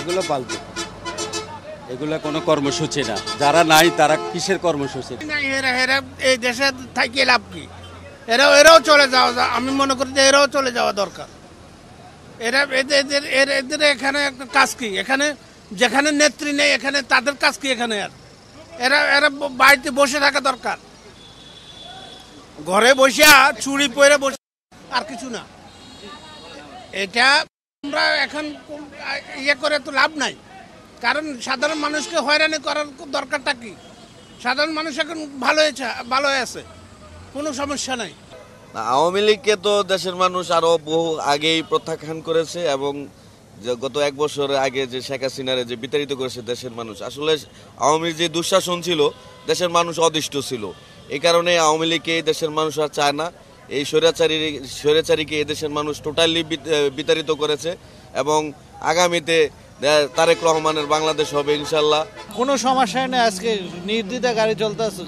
এগুলো ফালতু, এগুলো কোনো কর্মসূচি না। যারা নাই তারা কিসের কর্মসূচি? এই দেশে থাকি লাভ কি? এরাও চলে যাওয়া, আমি মনে করি যে এরাও চলে যাওয়া দরকার। এদের এখানে কাজ কি? এখানে যেখানে নেত্রী নেই এখানে তাদের কাজ কি? এখানে আর এরা বাড়িতে বসে থাকা দরকার, ঘরে বসে চুরি পরে বসে, আর কিছু না। এটা আমরা এখন ইয়ে করে তো লাভ নাই, কারণ সাধারণ মানুষকে হয়রানি করার দরকারটা কি? সাধারণ মানুষ এখন ভালো আছে, কোনো সমস্যা নাই। আওয়ামী লীগকে তো দেশের মানুষ আরো বহু আগেই প্রত্যাখ্যান করেছে, এবং গত 1 বছর আগে যে শেখ হাসিনারে যে বিতাড়িত করেছে দেশের মানুষ, আসলে আওয়ামী যে দুঃশাসন ছিল দেশের মানুষ অদিষ্ট ছিল। এই কারণে আওয়ামী লীগকে এই দেশের মানুষ আর চায় না। এই স্বৈরাচারীকে এই দেশের মানুষ টোটালি বিতাড়িত করেছে, এবং আগামীতে তারেক রহমানের বাংলাদেশ হবে ইনশাল্লাহ। কোনো সমস্যা নেই, আজকে নির্দ্বিধায় গাড়ি চলতেছে।